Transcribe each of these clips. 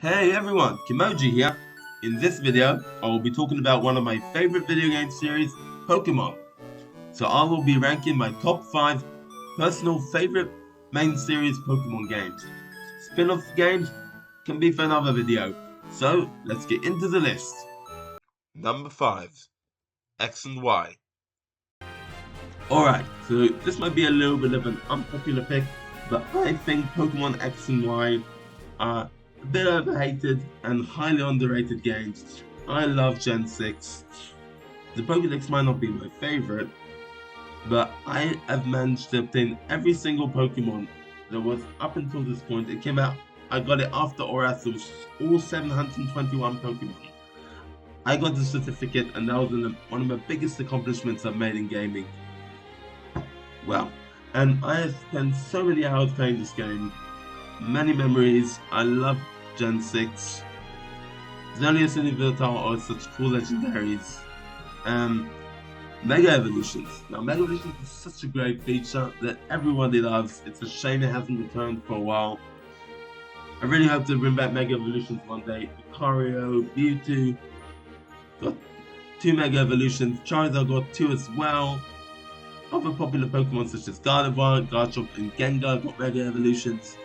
Hey everyone, Kimoji here. In this video, I will be talking about one of my favorite video game series, Pokemon. So I will be ranking my top 5 personal favorite main series Pokemon games. Spin-off games can be for another video. So let's get into the list. Number 5, X and Y. Alright, so this might be a little bit of an unpopular pick, but I think Pokemon X and Y are a bit overhated and highly underrated games. I love Gen 6. The Pokédex might not be my favorite, but I have managed to obtain every single Pokemon that was up until this point. It came out, I got it after ORAS, it was all 721 Pokemon. I got the certificate, and that was one of the biggest accomplishments I've made in gaming. Well, and I have spent so many hours playing this game. Many memories. I love Gen 6. Xerneas and Yveltal are such cool legendaries. Mega Evolutions. Now, Mega Evolutions is such a great feature that everybody loves. It's a shame it hasn't returned for a while. I really hope to bring back Mega Evolutions one day. Lucario, Mewtwo got 2 Mega Evolutions. Charizard got 2 as well. Other popular Pokemon such as Gardevoir, Garchomp, and Gengar got Mega Evolutions.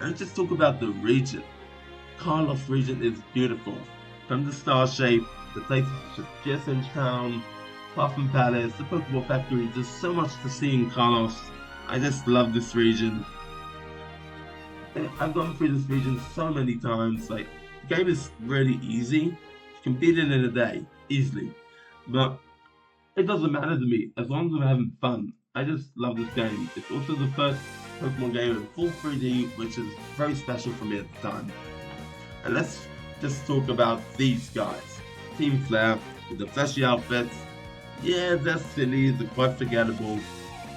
And just talk about the region. Carlos region is beautiful. From the star shape, the places such as GSM Town, Puffin Palace, the Pokeball Factory, there's so much to see in Carlos. I just love this region. I've gone through this region so many times. Like, the game is really easy. You can beat it in a day, easily. But it doesn't matter to me, as long as I'm having fun. I just love this game. It's also the first Pokemon game in full 3D, which is very special for me at the time. And let's just talk about these guys. Team Flare, with the fleshy outfits. Yeah, they're silly, they're quite forgettable.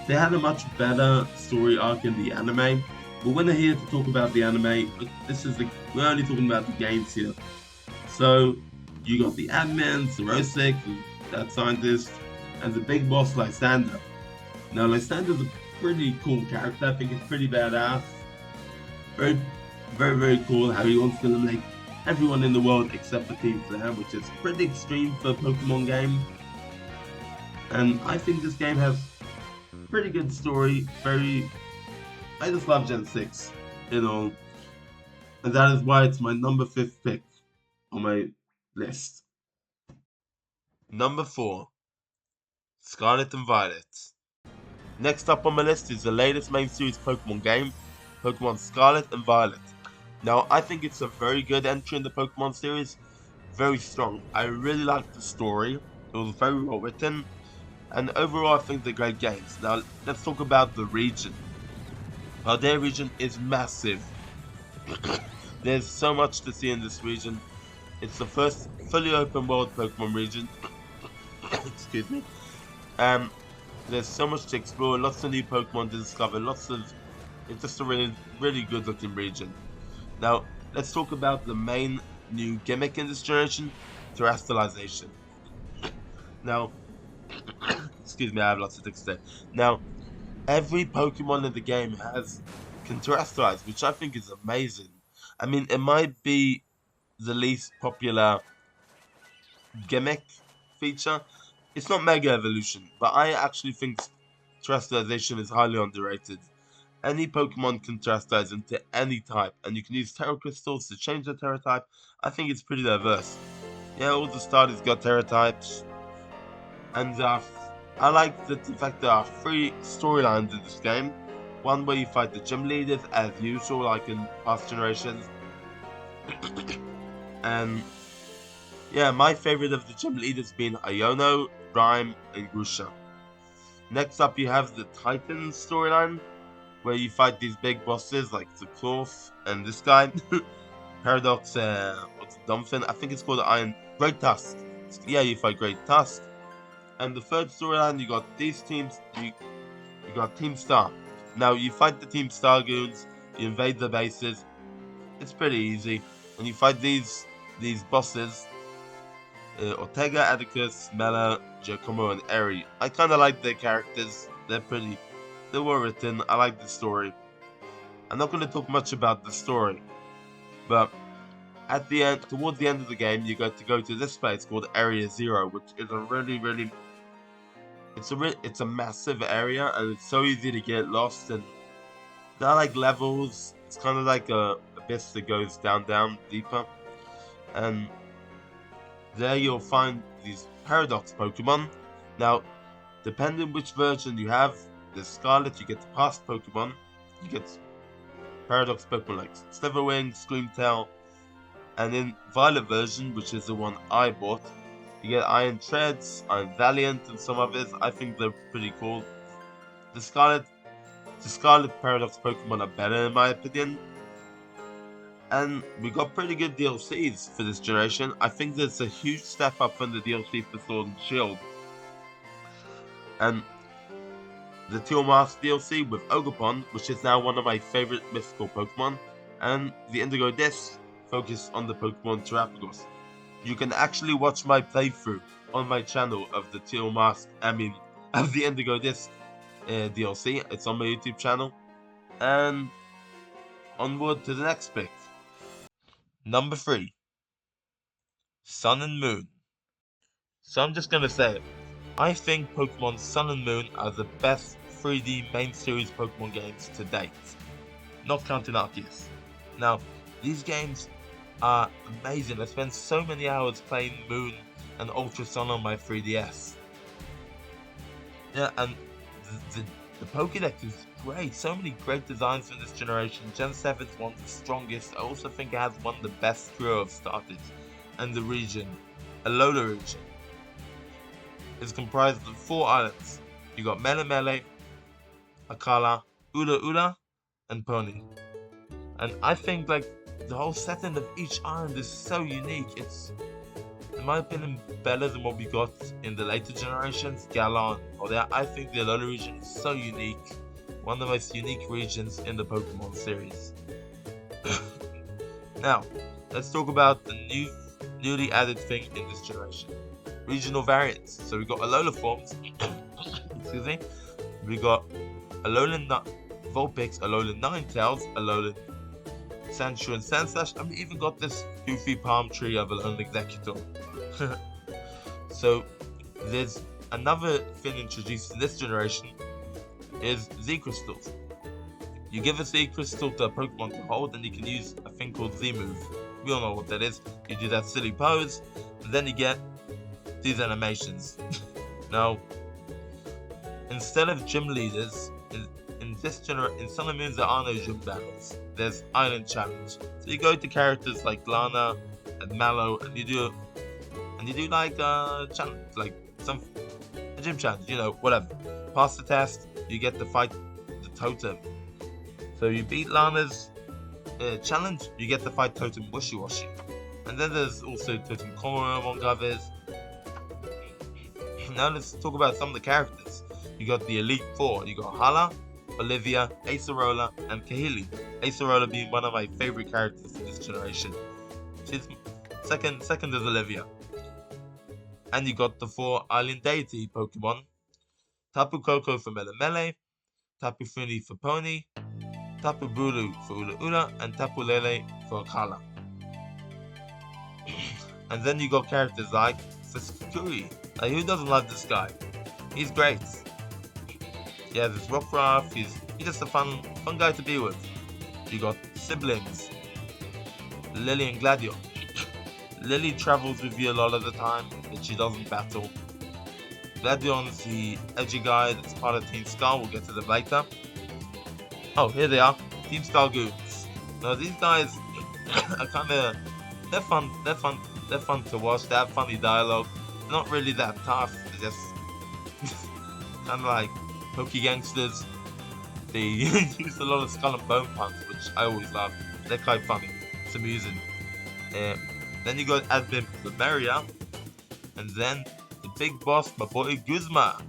They had a much better story arc in the anime, but we're not here to talk about the anime. We're only talking about the games here. So, you got the admins, the Rosic, that scientist, and the big boss Lysander. Now, Lysander's a pretty cool character. I think it's pretty badass. Very, very cool how he wants to eliminate everyone in the world except for Team Flare, which is pretty extreme for a Pokemon game. And I think this game has pretty good story. I just love Gen 6, and that is why it's my number 5th pick on my list. Number 4, Scarlet and Violet. Next up on my list is the latest main series Pokemon game, Pokemon Scarlet and Violet. Now, I think it's a very good entry in the Pokemon series, very strong. I really liked the story, it was very well written, and overall I think they're great games. Now, let's talk about the region. Paldea region is massive. There's so much to see in this region. It's the first fully open world Pokemon region. Excuse me. There's so much to explore, lots of new Pokemon to discover, it's just a really good looking region. Now, let's talk about the main new gimmick in this generation, terrestrialization. Now, excuse me, I have lots of things to say. Now, every Pokemon in the game can terrestrialize, which I think is amazing. I mean, it might be the least popular gimmick feature. It's not Mega Evolution, but I actually think terrestrialization is highly underrated. Any Pokemon can terrestrialize into any type, and you can use Terra Crystals to change their Terra type. I think it's pretty diverse. Yeah, all the starters got Terra types, and I like the fact there are 3 storylines in this game. One where you fight the gym leaders as usual, like in past generations, and yeah, my favorite of the gym leaders being Iono, Rhyme, and Grusha. Next up, you have the Titans storyline, where you fight these big bosses like the Cloth and this guy, Paradox, what's it, Dumphin? I think it's called Great Tusk. Yeah, you fight Great Tusk. And the third storyline, you got these teams, you got Team Star. Now, you fight the Team Star goons, you invade the bases, it's pretty easy, and you fight these bosses, Ortega, Atticus, Mela, Giacomo, and Eri. I kinda like their characters, they're well written, I like the story. I'm not gonna talk much about the story, but at the end, towards the end of the game, you got to go to this place called Area Zero, which is a really it's a massive area, and it's so easy to get lost. And there are like levels. It's kind of like a abyss that goes down deeper, and there you'll find these paradox Pokemon. Now, depending which version you have, the Scarlet, you get the past Pokemon. You get paradox Pokemon like Slitherwing, Screamtail, and in Violet version, which is the one I bought, you get Iron Treads, Iron Valiant, and some others. I think they're pretty cool. The Scarlet Paradox Pokemon are better in my opinion. And we got pretty good DLCs for this generation. I think there's a huge step up from the DLC for Sword and Shield. And the Teal Mask DLC with Ogerpon, which is now one of my favorite mythical Pokemon, and the Indigo Disc focused on the Pokemon Terrapagos. You can actually watch my playthrough on my channel of the Teal Mask, of the Indigo Disc DLC. It's on my YouTube channel. And onward to the next pick. Number 3. Sun and Moon. So I'm just gonna say it. I think Pokemon Sun and Moon are the best 3D main series Pokemon games to date. Not counting Arceus. Now, these games are amazing. I spent so many hours playing Moon and Ultra Sun on my 3DS. Yeah, and the Pokédex is great. So many great designs from this generation. Gen 7's one of the strongest. I also think it has one of the best trio of starters. And the region, Alola region, is comprised of 4 islands. You got Melemele, Akala, Ula Ula, and Pony. And I think like the whole setting of each island is so unique. It's, in my opinion, better than what we got in the later generations, Galar or that. I think the Alola region is so unique. One of the most unique regions in the Pokemon series. Now, let's talk about the newly added thing in this generation. Regional variants. So we got Alola forms. Excuse me. We got Alolan Vulpix, Alolan Ninetales, Alolan Sandshrew and Sandslash, and we even got this goofy palm tree of Alolan Executor. So there's another thing introduced in this generation is Z-Crystals. You give a Z-Crystal to a Pokemon to hold, and you can use a thing called Z-Move. We all know what that is. You do that silly pose, and then you get these animations. Now, instead of gym leaders, in Sun and Moon there are no gym battles. There's Island Challenge. So you go to characters like Lana and Mallow, and you do like challenge, like a gym challenge, whatever. Pass the test, you get to fight the Totem. So you beat Lana's challenge, you get to fight Totem Wishy-Washy. And then there's also Totem Korra, among others. Now let's talk about some of the characters. You got the Elite Four. You got Hala, Olivia, Acerola, and Kahili. Acerola being one of my favorite characters in this generation. She's second is Olivia. And you got the 4 Island Deity Pokemon. Tapu Koko for Melemele, Tapu Fini for Pony, Tapu Bulu for Ula Ula, and Tapu Lele for Akala. And then you got characters like Fuskuri. Like, who doesn't love this guy? He's great. Yeah, there's Rockruff. He's just a fun guy to be with. You got siblings, Lily and Gladion. Lily travels with you a lot of the time, but she doesn't battle. Gladion's the edgy guy that's part of Team Star. We'll get to them later. Oh, here they are, Team Star Goons. Now these guys are they're fun to watch. They have funny dialogue. They're not really that tough. They're just kind of like pokey gangsters. They use a lot of skull and bone puns, which I always love. They're quite funny. It's amusing. Then you got Admin Lemuria, and then the big boss, my boy Guzma.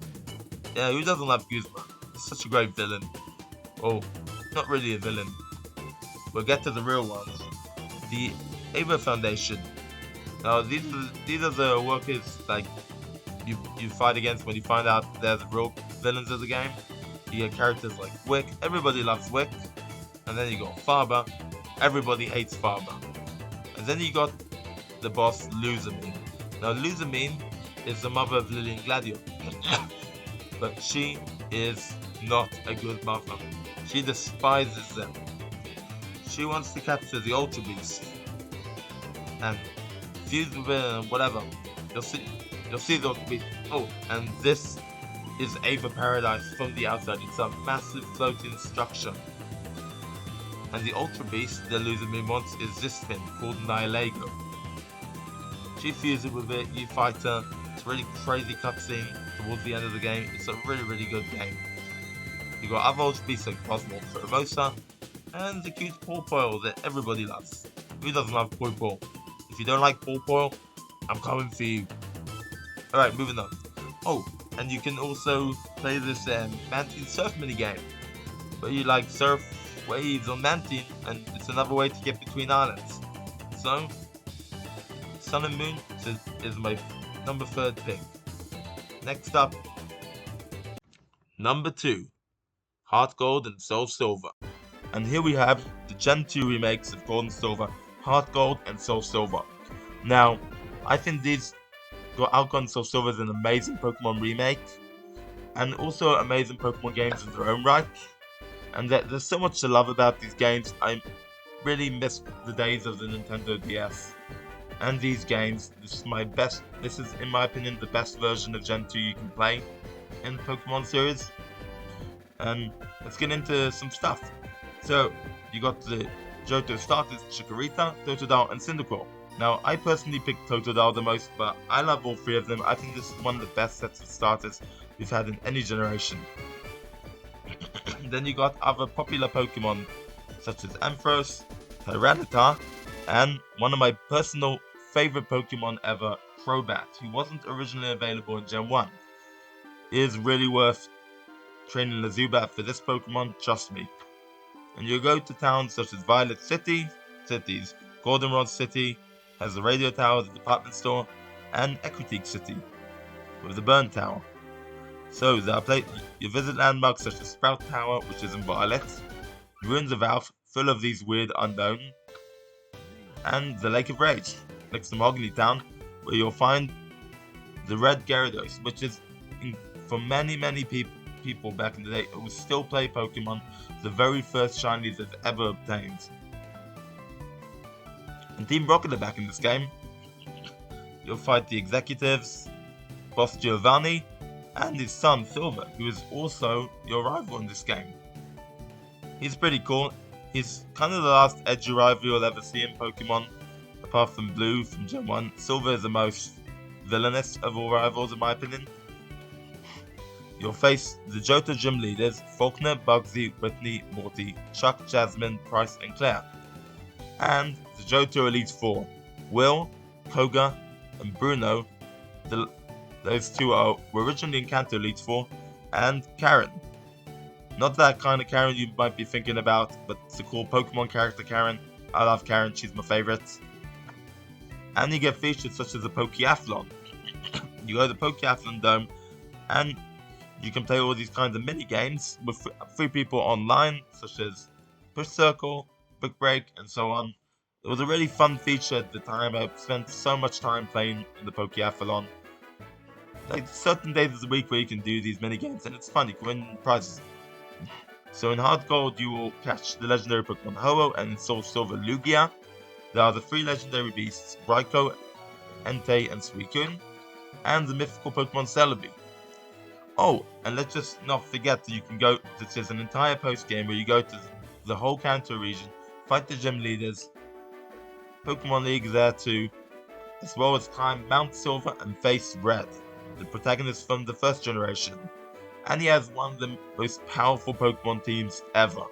Yeah, who doesn't love Guzma? He's such a great villain. Oh, not really a villain. We'll get to the real ones. The Ava Foundation. Now these are the workers like you fight against when you find out they're the real villains of the game. You get characters like Wick. Everybody loves Wick. And then you got Faber. Everybody hates Faber. And then you got the boss Luzamine. Now Luzamine is the mother of Lily and Gladio, but she is not a good mother. She despises them. She wants to capture the Ultra Beast and fuse with it and whatever. You'll see the Ultra Beast. Oh, and this is Ava Paradise from the outside. It's a massive floating structure. And the Ultra Beast the Luzamine wants is this thing called Nihilego. She fuses with it, you fight her. It's a really crazy cutscene towards the end of the game. It's a really good game. You got other Ultra Beasts like Cosmo Fermosa, and the cute Pawpoil that everybody loves. Who doesn't love Pawpoil? If you don't like Pawpoil, I'm coming for you. Alright, moving on. Oh, and you can also play this Mantine Surf minigame, where you like surf waves on Mantine, and it's another way to get between islands. So, Sun and Moon is my number 3rd pick. Next up, number 2, Heart Gold and Soul Silver. And here we have the Gen 2 remakes of Gold and Silver, Heart Gold and Soul Silver. Now, I think these Heart Gold and Soul Silver is an amazing Pokemon remake, and also amazing Pokemon games in their own right. And there's so much to love about these games. I really miss the days of the Nintendo DS. And these games, this is in my opinion the best version of Gen 2 you can play in the Pokemon series. And let's get into some stuff. So, you got the Johto starters, Chikorita, Totodile, and Cyndaquil. Now, I personally picked Totodile the most, but I love all 3 of them. I think this is one of the best sets of starters we've had in any generation. Then you got other popular Pokemon, such as Ampharos, Tyranitar, and one of my personal favorite Pokemon ever, Crobat, who wasn't originally available in Gen 1. It is really worth training the Zubat for this Pokemon, trust me. And you go to towns such as Violet City, Goldenrod City, has the radio tower, the department store, and Equitique City, with the Burn Tower. So, you visit landmarks such as Sprout Tower, which is in Violet, Ruins of Alph, full of these weird unknown, and the Lake of Rage, next to Mahogany Town, where you'll find the Red Gyarados, which is, for many people back in the day who still play Pokemon, the very first shinies they've ever obtained. And Team Rocket are back in this game. You'll fight the executives, Boss Giovanni, and his son Silver, who is also your rival in this game. He's pretty cool. He's kind of the last edgy rival you'll ever see in Pokemon, apart from Blue from Gen 1. Silver is the most villainous of all rivals in my opinion. You'll face the Johto gym leaders, Faulkner, Bugsy, Whitney, Morty, Chuck, Jasmine, Price, and Claire. And the Johto Elite Four, Will, Koga, and Bruno. Those 2 were originally in Kanto Elite Four, and Karen. Not that kind of Karen you might be thinking about, but it's a cool Pokemon character Karen. I love Karen, she's my favourite. And you get features such as the Pokeathlon. You go to the Pokeathlon Dome, and you can play all these kinds of mini games with 3 people online, such as Push Circle, Book Break, and so on. It was a really fun feature at the time. I spent so much time playing in the Pokeathlon. Like certain days of the week where you can do these mini games, and it's fun. You can win prizes. So in Heart Gold, you will catch the legendary Pokemon Ho-Oh, and in Soul Silver, Lugia. There are the 3 legendary beasts, Raikou, Entei, and Suicune, and the mythical Pokemon Celebi. Oh, and let's just not forget that you can go, this is an entire post-game where you go to the whole Kanto region, fight the gym leaders, Pokemon League there too, as well as climb Mount Silver and face Red, the protagonist from the first generation. And he has one of the most powerful Pokemon teams ever.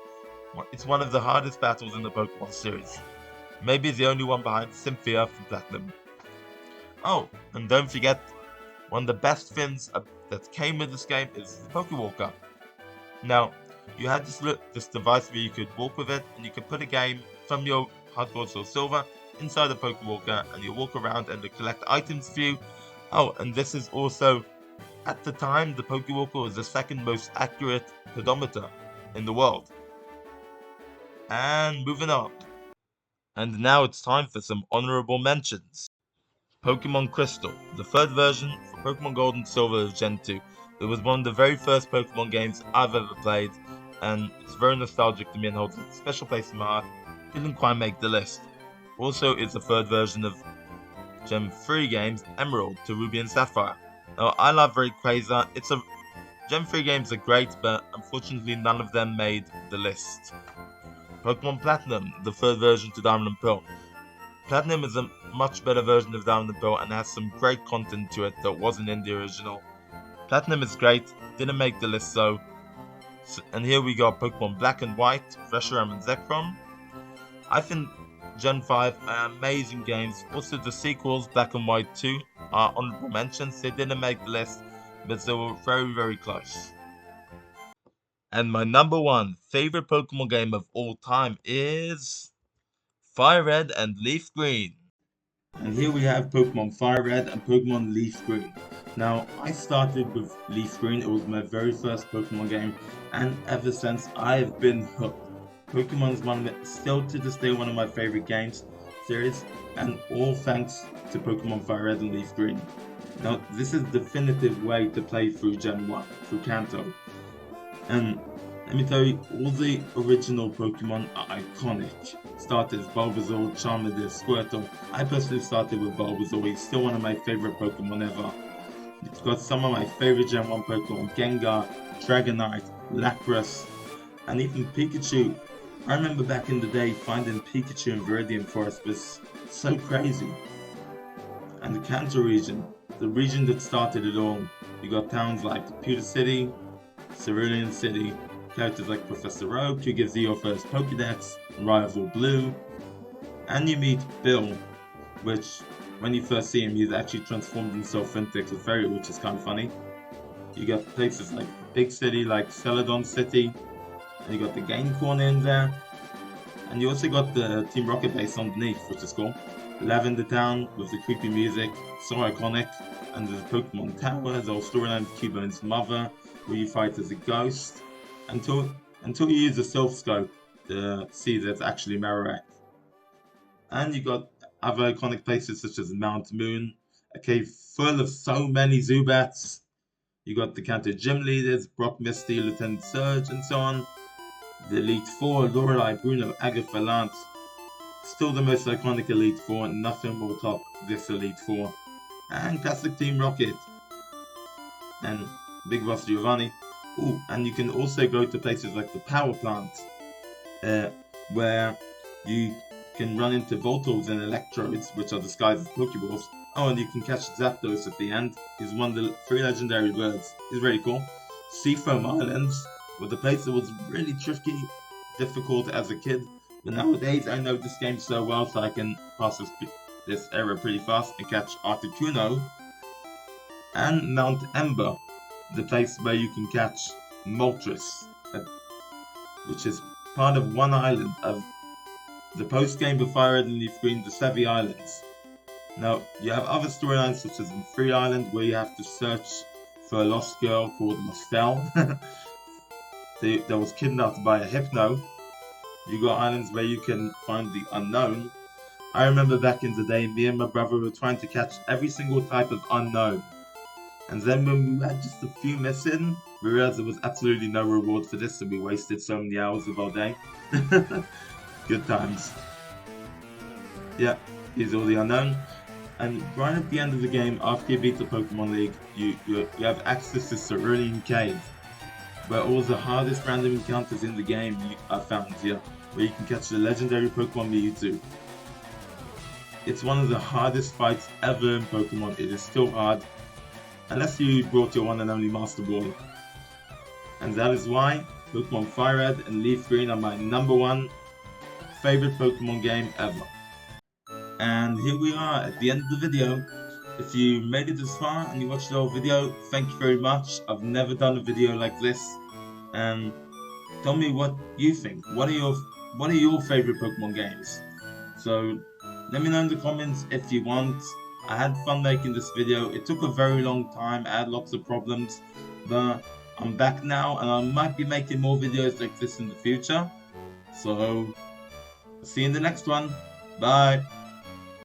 It's one of the hardest battles in the Pokemon series. Maybe the only one behind Cynthia from Platinum. Oh, and don't forget, one of the best things that came with this game is the Pokewalker. Now, you had this device where you could walk with it, and you could put a game from your Heart Gold or Silver inside the Pokewalker, and you walk around and collect items for you. Oh, and this is also, at the time, the Pokewalker was the 2nd most accurate pedometer in the world. And moving on. And now it's time for some honorable mentions. Pokemon Crystal, the third version for Pokemon Gold and Silver of Gen 2. It was one of the very first Pokemon games I've ever played, and it's very nostalgic to me and holds a special place in my heart. Didn't quite make the list. Also, it's the third version of Gen 3 games, Emerald to Ruby and Sapphire. Now, I love Rayquaza. Gen 3 games are great, but unfortunately none of them made the list. Pokemon Platinum, the third version to Diamond and Pearl. Platinum is a much better version of Diamond and Pearl and has some great content to it that wasn't in the original. Platinum is great, didn't make the list though. And here we got Pokemon Black and White, Reshiram and Zekrom. I think Gen 5 are amazing games. Also the sequels, Black and White 2, are honorable mentions. They didn't make the list, but they were very, very close. And my number one favorite Pokemon game of all time is Fire Red and Leaf Green. And here we have Pokemon Fire Red and Pokemon Leaf Green. Now, I started with Leaf Green. It was my very first Pokemon game, and ever since I've been hooked. Pokemon is still to this day one of my favorite games series, and all thanks to Pokemon Fire Red and Leaf Green. Now, this is the definitive way to play through Gen 1, through Kanto. And let me tell you, all the original Pokemon are iconic. Starters, Bulbasaur, Charmander, Squirtle. I personally started with Bulbasaur. He's still one of my favorite Pokemon ever. It's got some of my favorite Gen 1 Pokemon, Gengar, Dragonite, Lapras, and even Pikachu. I remember back in the day finding Pikachu in Viridian Forest was so crazy. And the Kanto region, the region that started it all. You got towns like Pewter City, Cerulean City, characters like Professor Oak, who gives you your first Pokédex, Rival Blue, and you meet Bill, which, when you first see him, he's actually transformed himself into a Clefairy, which is kind of funny. You got places like Big City, like Celadon City, and you got the game corner in there, and you also got the Team Rocket base underneath, which is cool. Lavender Town with the creepy music, so iconic, and the Pokemon Tower, the whole storyline of Cubone's mother, where you fight as a ghost, until you use a Silph Scope to see that it's actually Marowak. And you got other iconic places such as Mount Moon, a cave full of so many Zubats. You got the Kanto gym leaders, Brock Misty, Lieutenant Surge, and so on. The Elite Four, Lorelei, Bruno, Agatha, Lance. Still the most iconic Elite Four, nothing will top this Elite Four. And classic Team Rocket. And Big Boss Giovanni. Ooh, and you can also go to places like the Power Plant, where you can run into Voltorbs and Electrodes, which are disguised as Pokeballs. Oh, and you can catch Zapdos at the end. He's one of the 3 legendary birds. He's very cool. Seafoam Islands, where the place that was really tricky, difficult as a kid. But nowadays, I know this game so well, so I can pass this era pretty fast and catch Articuno. And Mount Ember, the place where you can catch Moltres, which is part of one island of the post-game of Fire Red and Leaf Green, the Sevi Islands. Now, you have other storylines such as in Free Island, where you have to search for a lost girl called Mostel that was kidnapped by a Hypno. You got islands where you can find the unknown. I remember back in the day, me and my brother were trying to catch every single type of unknown. And then when we had just a few missing, we realized there was absolutely no reward for this, so we wasted so many hours of our day. Good times. Yeah, here's all the unknown. And right at the end of the game, after you beat the Pokemon League, you have access to Cerulean Cave, where all the hardest random encounters in the game are found here, where you can catch the legendary Pokemon Mewtwo. It's one of the hardest fights ever in Pokemon. It is still hard, unless you brought your one and only Master Ball. And that is why Pokemon Fire Red and Leaf Green are my number one favorite Pokemon game ever. And here we are at the end of the video. If you made it this far and you watched the whole video, thank you very much. I've never done a video like this. And tell me what you think. What are your favorite Pokemon games? So let me know in the comments if you want. I had fun making this video. It took a very long time. I had lots of problems, but I'm back now and I might be making more videos like this in the future. So see you in the next one. Bye.